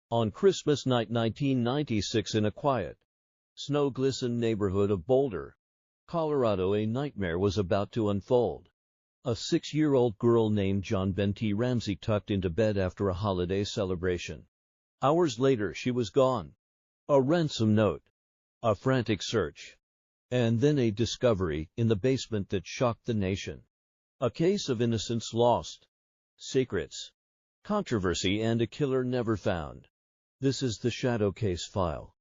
On Christmas night 1996 in a quiet, snow-glistened neighborhood of Boulder, Colorado, a nightmare was about to unfold. A 6-year-old girl named JonBenét Ramsey tucked into bed after a holiday celebration. Hours later she was gone. A ransom note, a frantic search, and then a discovery in the basement that shocked the nation. A case of innocence lost, secrets, controversy, and a killer never found. This is the Shadow Case File.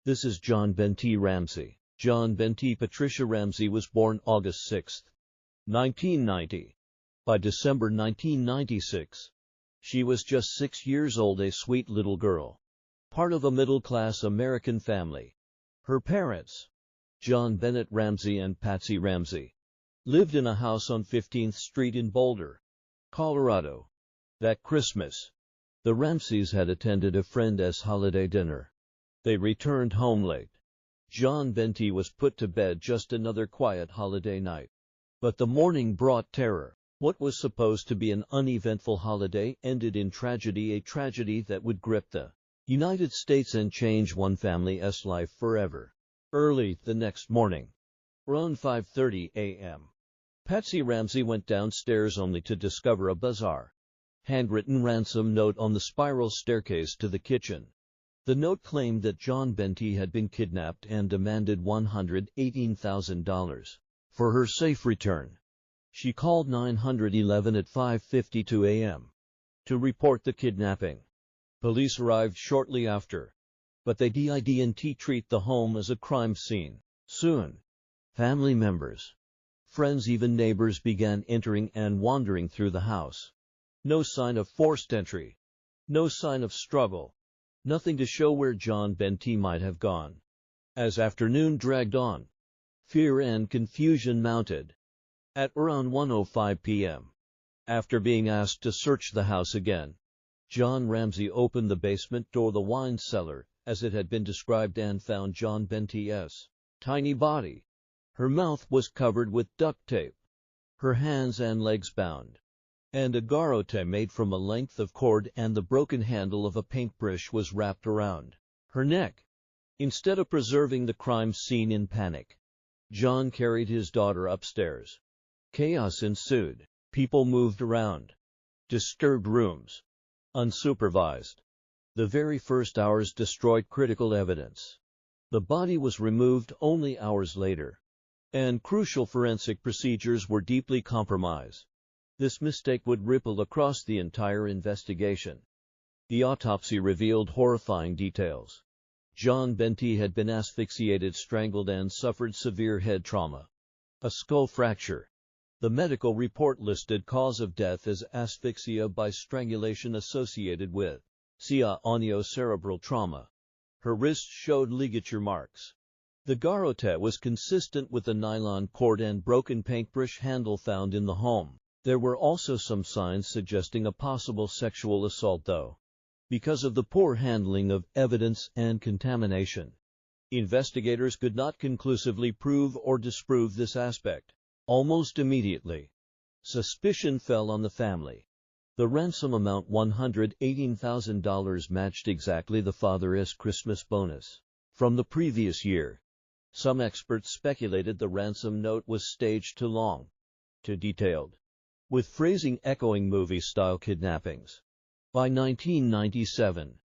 This is JonBenét Ramsey. JonBenét Patricia Ramsey was born August 6, 1990. By December 1996, she was just 6 years old, a sweet little girl, part of a middle-class American family. Her parents, JonBenét Ramsey and Patsy Ramsey, lived in a house on 15th Street in Boulder, Colorado. That Christmas, the Ramseys had attended a friend's holiday dinner. They returned home late. JonBenét was put to bed, just another quiet holiday night. But the morning brought terror. What was supposed to be an uneventful holiday ended in tragedy, a tragedy that would grip the United States and change one family's life forever. Early the next morning, around 5:30 a.m., Patsy Ramsey went downstairs only to discover a bizarre, handwritten ransom note on the spiral staircase to the kitchen. The note claimed that JonBenét had been kidnapped and demanded $118,000 for her safe return. She called 911 at 5:52 a.m. to report the kidnapping. Police arrived shortly after, but they didn't treat the home as a crime scene. Soon, family members, friends, even neighbors began entering and wandering through the house. No sign of forced entry, no sign of struggle, nothing to show where JonBenét might have gone. As afternoon dragged on, fear and confusion mounted. At around 1:05 p.m., after being asked to search the house again, John Ramsey opened the basement door, the wine cellar, as it had been described, and found JonBenét's tiny body. Her mouth was covered with duct tape, her hands and legs bound, and a garrote made from a length of cord and the broken handle of a paintbrush was wrapped around her neck. Instead of preserving the crime scene in panic, John carried his daughter upstairs. Chaos ensued. People moved around, disturbed rooms, unsupervised. The very first hours destroyed critical evidence. The body was removed only hours later, and crucial forensic procedures were deeply compromised. This mistake would ripple across the entire investigation. The autopsy revealed horrifying details. JonBenét had been asphyxiated, strangled, and suffered severe head trauma, a skull fracture. The medical report listed cause of death as asphyxia by strangulation associated with crâniocerebral trauma. Her wrist showed ligature marks. The garrote was consistent with the nylon cord and broken paintbrush handle found in the home. There were also some signs suggesting a possible sexual assault, though, because of the poor handling of evidence and contamination, investigators could not conclusively prove or disprove this aspect. Almost immediately, suspicion fell on the family. The ransom amount, $118,000, matched exactly the father's Christmas bonus from the previous year. Some experts speculated the ransom note was staged, too long, too detailed, with phrasing echoing movie-style kidnappings. By 1997,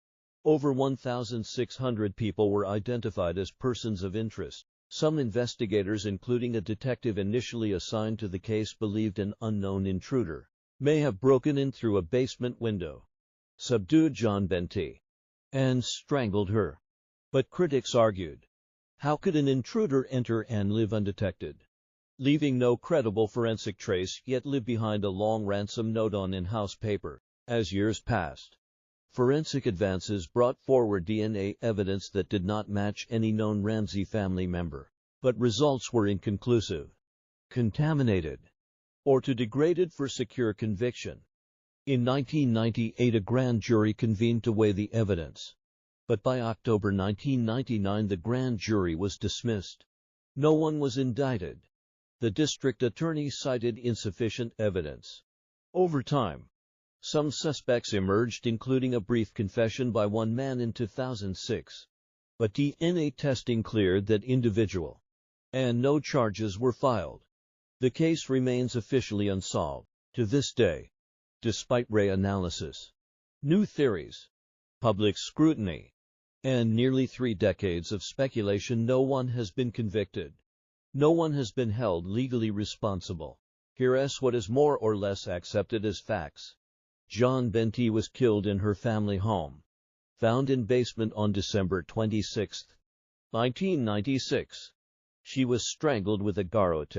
over 1,600 people were identified as persons of interest. Some investigators, including a detective initially assigned to the case, believed an unknown intruder may have broken in through a basement window, subdued JonBenét, and strangled her. But critics argued, how could an intruder enter and live undetected, leaving no credible forensic trace, yet live behind a long ransom note on in-house paper? As years passed, forensic advances brought forward DNA evidence that did not match any known Ramsey family member, but results were inconclusive, contaminated, or too degraded for secure conviction. In 1998, a grand jury convened to weigh the evidence, but by October 1999 the grand jury was dismissed. No one was indicted. The district attorney cited insufficient evidence. Over time, Some suspects emerged, including a brief confession by one man in 2006. But DNA testing cleared that individual, and no charges were filed. The case remains officially unsolved to this day, despite reanalysis, new theories, public scrutiny, and nearly 3 decades of speculation. No one has been convicted. No one has been held legally responsible. Here's what is more or less accepted as facts. JonBenét was killed in her family home, found in basement on December 26, 1996. She was strangled with a garrote.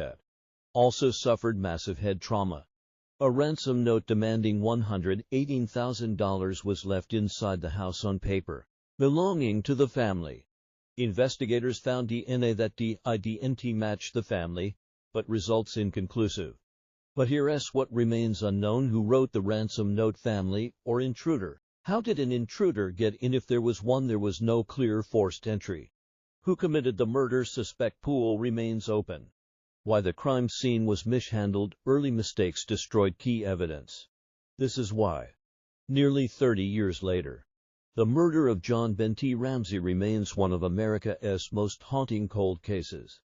Also suffered massive head trauma. A ransom note demanding $118,000 was left inside the house on paper, belonging to the family. Investigators found DNA that didn't match the family, but results inconclusive. But here's what remains unknown: who wrote the ransom note, family or intruder? How did an intruder get in if there was one? There was no clear forced entry. Who committed the murder? Suspect pool remains open. Why the crime scene was mishandled? Early mistakes destroyed key evidence. This is why, nearly 30 years later, the murder of JonBenét Ramsey remains one of America's most haunting cold cases.